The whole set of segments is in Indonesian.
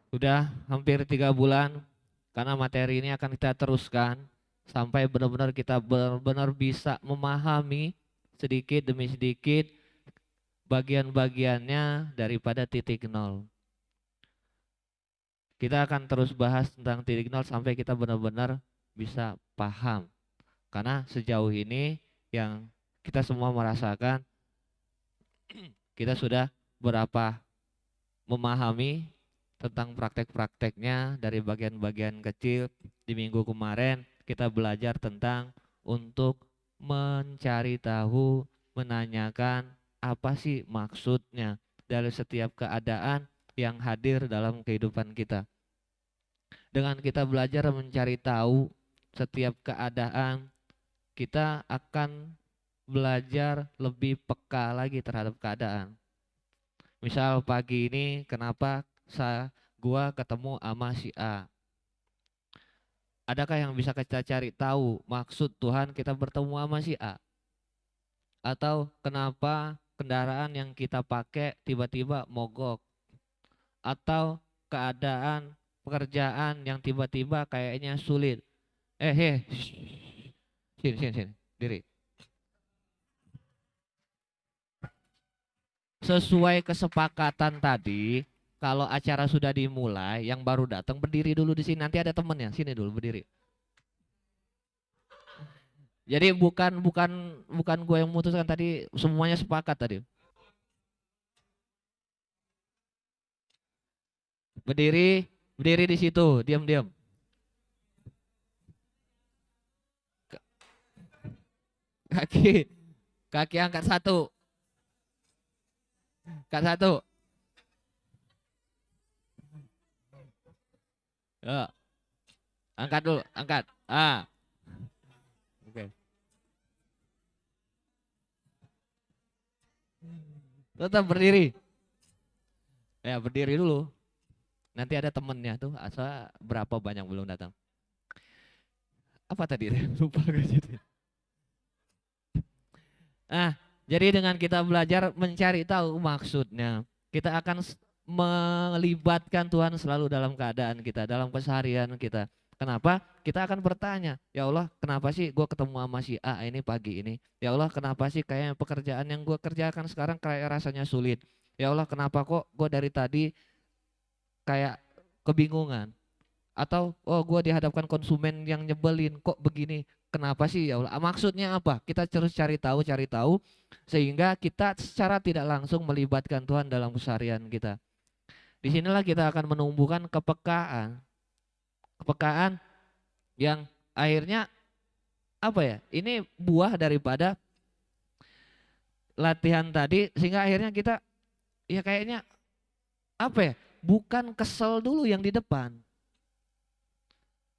Udah hampir 3 bulan karena materi ini akan kita teruskan sampai benar-benar kita benar-benar bisa memahami sedikit demi sedikit bagian-bagiannya daripada titik nol. Kita akan terus bahas tentang titik nol sampai kita benar-benar bisa paham. Karena sejauh ini yang kita semua merasakan kita sudah berapa memahami tentang praktek-prakteknya dari bagian-bagian kecil. Di minggu kemarin kita belajar tentang untuk mencari tahu, menanyakan apa sih maksudnya dari setiap keadaan yang hadir dalam kehidupan kita. Dengan kita belajar mencari tahu setiap keadaan, kita akan belajar lebih peka lagi terhadap keadaan. Misal pagi ini kenapa gua ketemu sama si A? Adakah yang bisa kita cari tahu maksud Tuhan kita bertemu sama si A? Atau kenapa kendaraan yang kita pakai tiba-tiba mogok? Atau keadaan pekerjaan yang tiba-tiba kayaknya sulit? Sini, sini, sini, diri. Sesuai kesepakatan tadi, kalau acara sudah dimulai, yang baru datang berdiri dulu di sini. Nanti ada temennya, sini dulu berdiri. Jadi bukan bukan bukan gue yang memutuskan tadi, semuanya sepakat tadi. Berdiri, berdiri di situ, diam-diam. Kaki, kaki angkat satu, angkat satu. Ya, angkat dulu, angkat. Oke. Tetap berdiri. Ya, berdiri dulu. Nanti ada temennya tuh, asal berapa banyak belum datang. Apa tadi? Lupa gue jadi. Nah, jadi dengan kita belajar mencari tahu maksudnya, kita akan melibatkan Tuhan selalu dalam keadaan kita, dalam keseharian kita. Kenapa? Kita akan bertanya, ya Allah, kenapa sih gue ketemu sama si A ini pagi ini? Ya Allah, kenapa sih kayak pekerjaan yang gue kerjakan sekarang kayak rasanya sulit? Ya Allah, kenapa kok gue dari tadi kayak kebingungan? Atau oh gue dihadapkan konsumen yang nyebelin kok begini, kenapa sih ya Allah, maksudnya apa, kita terus cari tahu sehingga kita secara tidak langsung melibatkan Tuhan dalam keseharian kita. Disinilah kita akan menumbuhkan kepekaan, kepekaan yang akhirnya apa ya, ini buah daripada latihan tadi, sehingga akhirnya kita ya kayaknya apa ya, bukan kesel dulu yang di depan.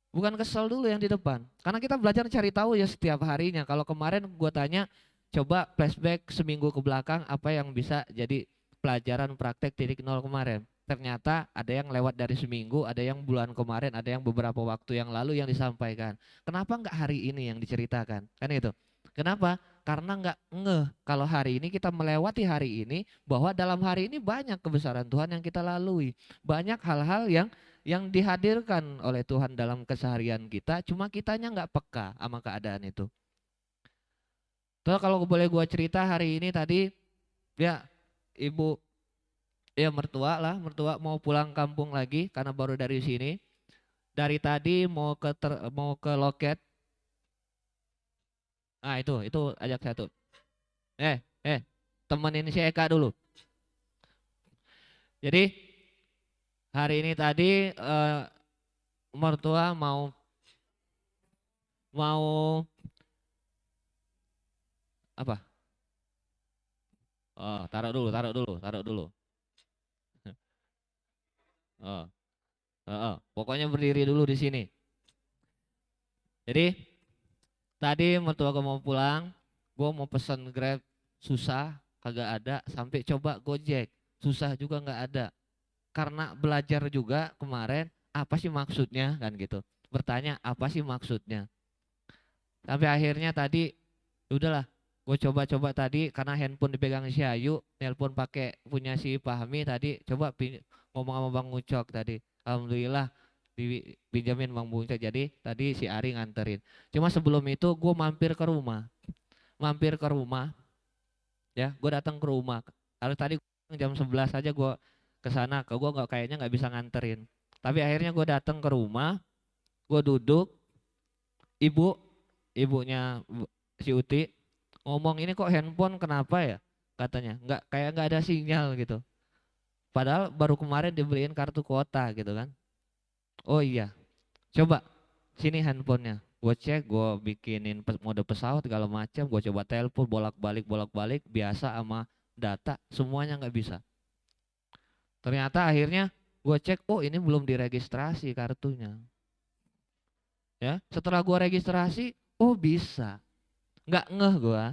Bukan kesel dulu yang di depan. Karena kita belajar cari tahu ya setiap harinya. Kalau kemarin gue tanya, coba flashback seminggu ke belakang apa yang bisa jadi pelajaran praktek titik nol kemarin. Ternyata ada yang lewat dari seminggu, ada yang bulan kemarin, ada yang beberapa waktu yang lalu yang disampaikan. Kenapa nggak hari ini yang diceritakan? Kan itu. Kenapa? Karena nggak ngeh kalau hari ini kita melewati hari ini, bahwa dalam hari ini banyak kebesaran Tuhan yang kita lalui. Banyak hal-hal yang dihadirkan oleh Tuhan dalam keseharian kita, cuma kitanya nggak peka sama keadaan itu. Tuh kalau boleh gua cerita hari ini tadi, ya ibu, ya mertua lah, mertua mau pulang kampung lagi karena baru dari sini. Dari tadi mau ke loket. Ah itu ajak satu. Eh, eh, temenin si Eka dulu. Jadi hari ini tadi mertua mau mau apa? Oh, taruh dulu, taruh dulu, taruh dulu. Oh, pokoknya berdiri dulu di sini. Jadi tadi mertua gue mau pulang, gue mau pesen Grab, susah, kagak ada, sampai coba Gojek, susah juga nggak ada. Karena belajar juga kemarin, apa sih maksudnya kan gitu. Bertanya apa sih maksudnya. Sampai akhirnya tadi, udahlah, gue coba-coba tadi karena handphone dipegang si Ayu, nelpon pakai punya si Fahmi tadi, coba ngomong sama Bang Ucok tadi. Alhamdulillah dipinjamin Bang Bunca. Jadi tadi si Ari nganterin. Cuma sebelum itu gue mampir ke rumah. Mampir ke rumah ya, gue datang ke rumah. Kalau tadi jam 11 aja gue ke sana, ke gue nggak kayaknya nggak bisa nganterin. Tapi akhirnya gue datang ke rumah, gue duduk, ibu, ibunya si Uti ngomong ini kok handphone kenapa ya? Katanya nggak kayak nggak ada sinyal gitu. Padahal baru kemarin dibeliin kartu kuota gitu kan. Oh iya, coba sini handphonenya. Gue cek, gue bikinin mode pesawat segala macam. Gue coba telepon bolak-balik biasa sama data semuanya nggak bisa. Ternyata akhirnya gue cek, oh ini belum diregistrasi kartunya. Ya, setelah gue registrasi, oh bisa. Nggak ngeh gue.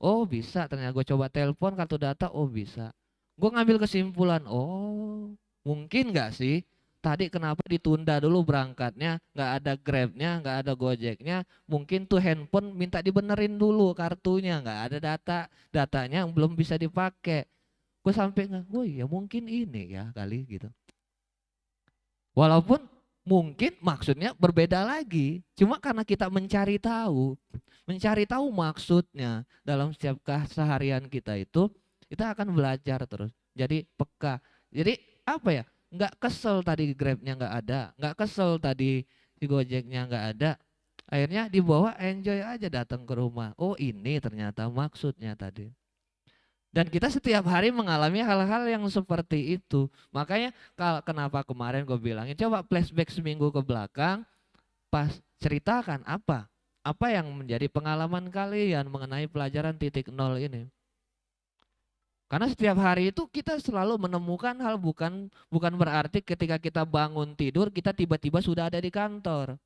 Oh bisa, ternyata gue coba telepon kartu data, oh bisa. Gue ngambil kesimpulan, oh mungkin nggak sih tadi kenapa ditunda dulu berangkatnya, nggak ada Grabnya, nggak ada Gojeknya, mungkin tuh handphone minta dibenerin dulu kartunya, nggak ada datanya yang belum bisa dipakai. Gue sampai nggak, oh iya mungkin ini ya kali gitu. Walaupun mungkin maksudnya berbeda lagi, cuma karena kita mencari tahu maksudnya dalam setiap keseharian kita itu, kita akan belajar terus. Jadi peka. Jadi apa ya? Nggak kesel tadi Grabnya nggak ada, nggak kesel tadi si Gojeknya nggak ada. Akhirnya dibawa enjoy aja datang ke rumah. Oh ini ternyata maksudnya tadi. Dan kita setiap hari mengalami hal-hal yang seperti itu. Makanya kenapa kemarin gue bilangin coba flashback seminggu ke belakang, pas ceritakan apa yang menjadi pengalaman kalian mengenai pelajaran titik nol ini. Karena setiap hari itu kita selalu menemukan hal bukan berarti ketika kita bangun tidur kita tiba-tiba sudah ada di kantor.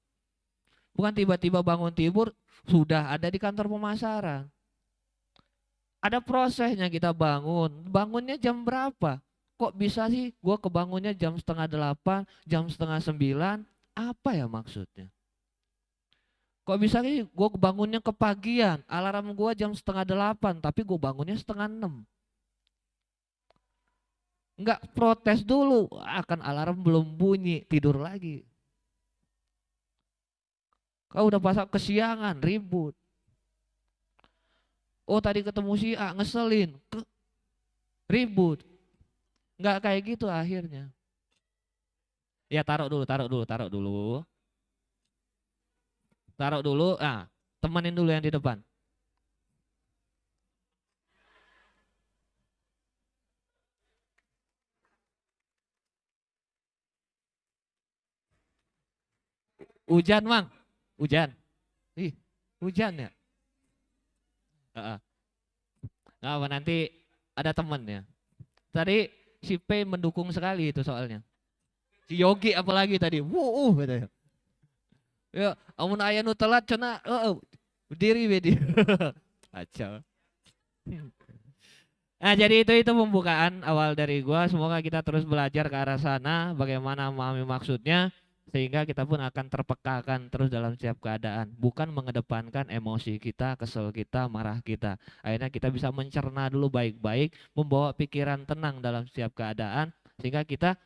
Bukan tiba-tiba bangun tidur sudah ada di kantor pemasaran. Ada prosesnya kita bangun. Bangunnya jam berapa? Kok bisa sih gue kebangunnya jam setengah 8, jam setengah 9? Apa ya maksudnya? Kok bisa sih gue kebangunnya kepagian? Alarm gue jam setengah 8, tapi gue bangunnya setengah 6. Enggak protes dulu, akan alarm belum bunyi, tidur lagi. Kau udah pasang kesiangan, ribut. Oh tadi ketemu si A, ngeselin, ribut. Nggak kayak gitu akhirnya. Ya taruh dulu, taruh dulu, taruh dulu. Taruh dulu, temenin dulu yang di depan. Hujan Mang, hujan. Ih, hujan ya. Heeh. Nggak apa nanti ada temennya. Tadi si P mendukung sekali itu soalnya. Si Yogi apalagi tadi, katanya. Ya, amun aya nu telat cenah, berdiri bedi. Acau. Nah, jadi itu pembukaan awal dari gua. Semoga kita terus belajar ke arah sana, bagaimana memahami maksudnya sehingga kita pun akan terpekakan terus dalam setiap keadaan, bukan mengedepankan emosi kita, kesel kita, marah kita. Akhirnya kita bisa mencerna dulu baik-baik, membawa pikiran tenang dalam setiap keadaan sehingga kita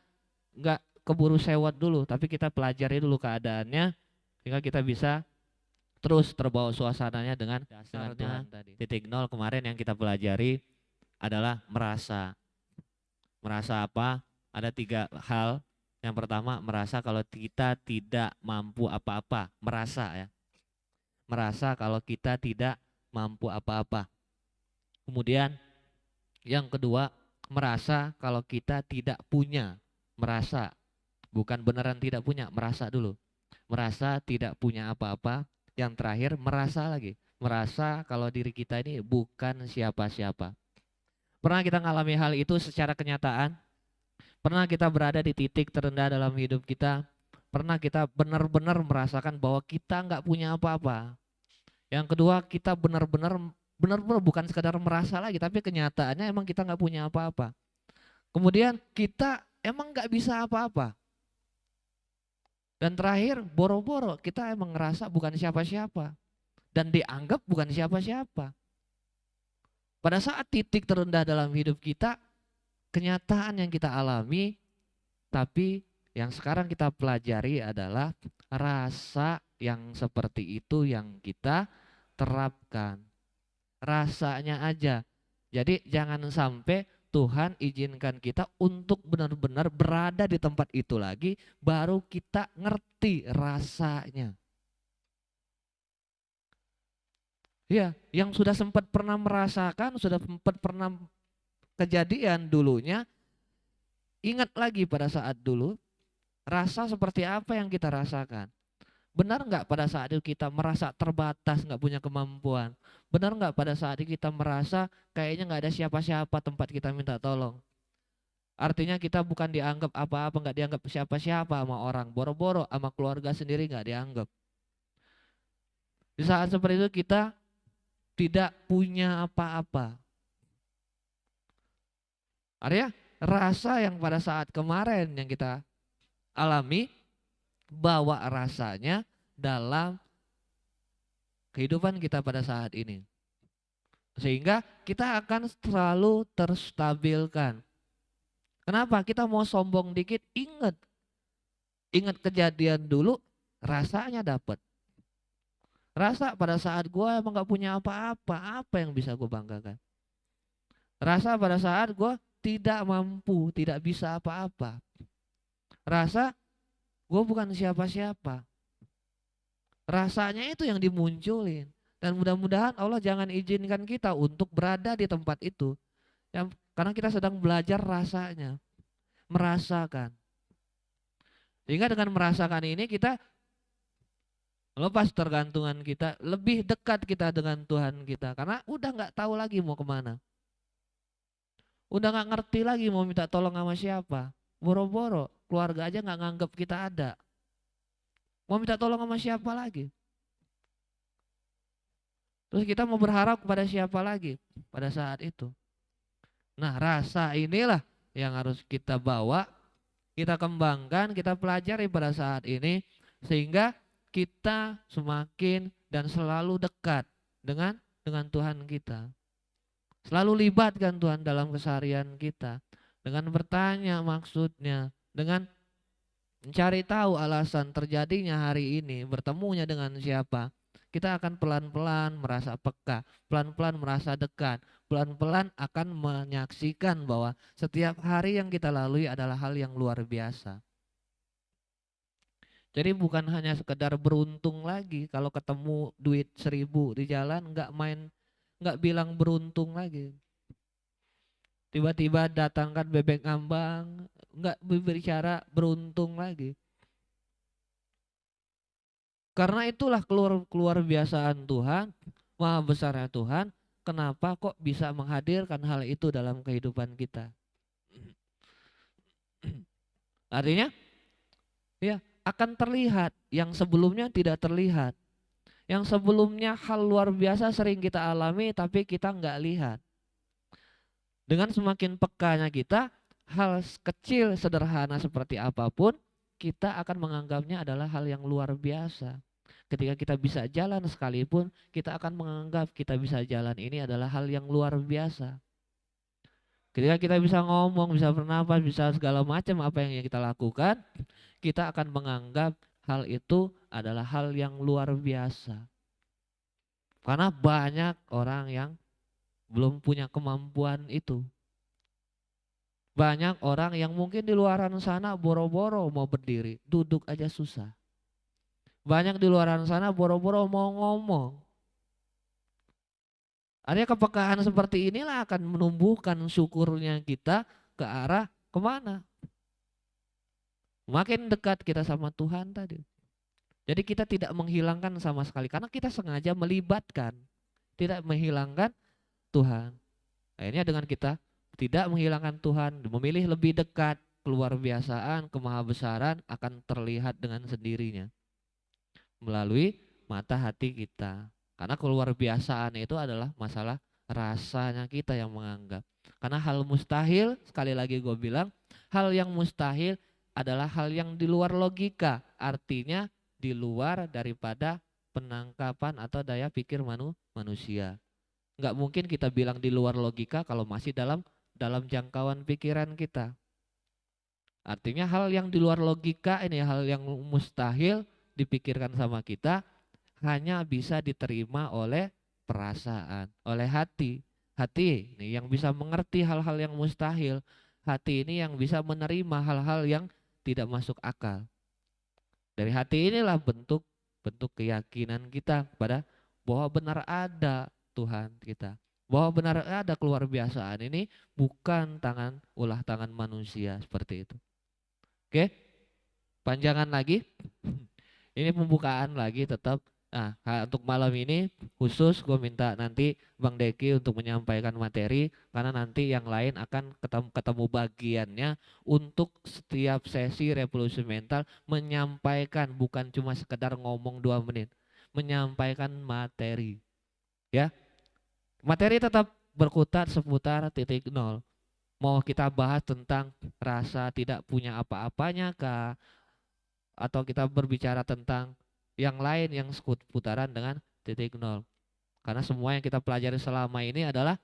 nggak keburu sewot dulu, tapi kita pelajari dulu keadaannya sehingga kita bisa terus terbawa suasananya dengan Tuhan tadi. Titik nol kemarin yang kita pelajari adalah merasa. Merasa apa? Ada 3 hal. Yang pertama merasa kalau kita tidak mampu apa-apa. Merasa ya. Merasa kalau kita tidak mampu apa-apa. Kemudian yang kedua merasa kalau kita tidak punya. Merasa. Bukan beneran tidak punya, merasa dulu. Merasa tidak punya apa-apa. Yang terakhir merasa lagi. Merasa kalau diri kita ini bukan siapa-siapa. Pernah kita ngalami hal itu secara kenyataan? Pernah kita berada di titik terendah dalam hidup kita? Pernah kita benar-benar merasakan bahwa kita nggak punya apa-apa? Yang kedua kita benar-benar bukan sekadar merasa lagi, tapi kenyataannya emang kita nggak punya apa-apa. Kemudian kita emang nggak bisa apa-apa. Dan terakhir boro-boro kita emang ngerasa bukan siapa-siapa. Dan dianggap bukan siapa-siapa. Pada saat titik terendah dalam hidup kita, kenyataan yang kita alami, tapi Yang sekarang kita pelajari adalah rasa yang seperti itu yang kita terapkan. Rasanya aja. Jadi jangan sampai Tuhan izinkan kita untuk benar-benar berada di tempat itu lagi, baru kita ngerti rasanya. Ya, yang sudah sempat pernah merasakan, sudah sempat pernah kejadian dulunya, ingat lagi pada saat dulu, rasa seperti apa yang kita rasakan. Benar nggak pada saat itu kita merasa terbatas, nggak punya kemampuan? Benar nggak pada saat itu kita merasa kayaknya nggak ada siapa-siapa tempat kita minta tolong? Artinya kita bukan dianggap apa-apa, nggak dianggap siapa-siapa sama orang. Boro-boro sama keluarga sendiri nggak dianggap. Di saat seperti itu kita tidak punya apa-apa. Artinya rasa yang pada saat kemarin yang kita alami, bawa rasanya dalam kehidupan kita pada saat ini. Sehingga kita akan selalu terstabilkan. Kenapa? Kita mau sombong dikit, ingat kejadian dulu, rasanya dapat. Rasa pada saat gue emang gak punya apa-apa, apa yang bisa gue banggakan? Rasa pada saat gue tidak mampu, tidak bisa apa-apa. Rasa gue bukan siapa-siapa. Rasanya itu yang dimunculin. Dan mudah-mudahan Allah jangan izinkan kita untuk berada di tempat itu. Karena kita sedang belajar rasanya. Merasakan. Sehingga dengan merasakan ini kita lepas tergantungan kita, lebih dekat kita dengan Tuhan kita. Karena udah gak tahu lagi mau kemana. Udah gak ngerti lagi mau minta tolong sama siapa. Boro-boro, keluarga aja gak nganggap kita ada. Mau minta tolong sama siapa lagi? Terus kita mau berharap kepada siapa lagi pada saat itu? Nah, rasa inilah yang harus kita bawa, kita kembangkan, kita pelajari pada saat ini sehingga kita semakin dan selalu dekat dengan Tuhan kita. Selalu libatkan Tuhan dalam keseharian kita dengan bertanya maksudnya, dengan mencari tahu alasan terjadinya hari ini, bertemunya dengan siapa. Kita akan pelan-pelan merasa peka, pelan-pelan merasa dekat, pelan-pelan akan menyaksikan bahwa setiap hari yang kita lalui adalah hal yang luar biasa. Jadi bukan hanya sekedar beruntung lagi kalau ketemu duit 1.000 di jalan, nggak bilang beruntung lagi. Tiba-tiba datangkan bebek ngambang, nggak berbicara beruntung lagi. Karena itulah keluar biasaan Tuhan, maha besarnya Tuhan, kenapa kok bisa menghadirkan hal itu dalam kehidupan kita. Artinya, ya akan terlihat yang sebelumnya tidak terlihat. Yang sebelumnya hal luar biasa sering kita alami tapi kita nggak lihat. Dengan semakin pekanya kita, hal kecil sederhana seperti apapun, kita akan menganggapnya adalah hal yang luar biasa. Ketika kita bisa jalan sekalipun, kita akan menganggap kita bisa jalan ini adalah hal yang luar biasa. Ketika kita bisa ngomong, bisa bernapas, bisa segala macam apa yang kita lakukan, kita akan menganggap hal itu adalah hal yang luar biasa. Karena banyak orang yang belum punya kemampuan itu. Banyak orang yang mungkin di luaran sana boro-boro mau berdiri, duduk aja susah. Banyak di luar sana boro-boro mau ngomong. Artinya kepekaan seperti inilah akan menumbuhkan syukurnya kita ke arah kemana? Makin dekat kita sama Tuhan tadi. Jadi kita tidak menghilangkan sama sekali. Karena kita sengaja melibatkan. Tidak menghilangkan Tuhan. Akhirnya dengan kita tidak menghilangkan Tuhan, memilih lebih dekat, keluar biasaan, kemahabesaran akan terlihat dengan sendirinya. Melalui mata hati kita. Karena keluar biasaan itu adalah masalah rasanya kita yang menganggap. Karena hal mustahil, sekali lagi gue bilang, hal yang mustahil adalah hal yang di luar logika. Artinya di luar daripada penangkapan atau daya pikir manusia. Nggak mungkin kita bilang di luar logika kalau masih dalam jangkauan pikiran kita. Artinya hal yang di luar logika ini, hal yang mustahil dipikirkan sama kita, hanya bisa diterima oleh perasaan, oleh hati. Hati ini yang bisa mengerti hal-hal yang mustahil. Hati ini yang bisa menerima hal-hal yang tidak masuk akal. Dari hati inilah bentuk keyakinan kita pada bahwa benar ada Tuhan kita. Bahwa benar ada keluar biasaan ini bukan ulah tangan manusia seperti itu. Oke, panjangan lagi. Ini pembukaan lagi tetap. Nah, untuk malam ini khusus gue minta nanti Bang Deki untuk menyampaikan materi karena nanti yang lain akan ketemu bagiannya untuk setiap sesi revolusi mental menyampaikan, bukan cuma sekedar ngomong 2 menit, menyampaikan materi. Ya, materi tetap berkutat seputar titik nol. Mau kita bahas tentang rasa tidak punya apa-apanya kah? Atau kita berbicara tentang yang lain yang seputaran dengan titik nol. Karena semua yang kita pelajari selama ini adalah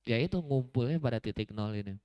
yaitu ngumpulnya pada titik nol ini.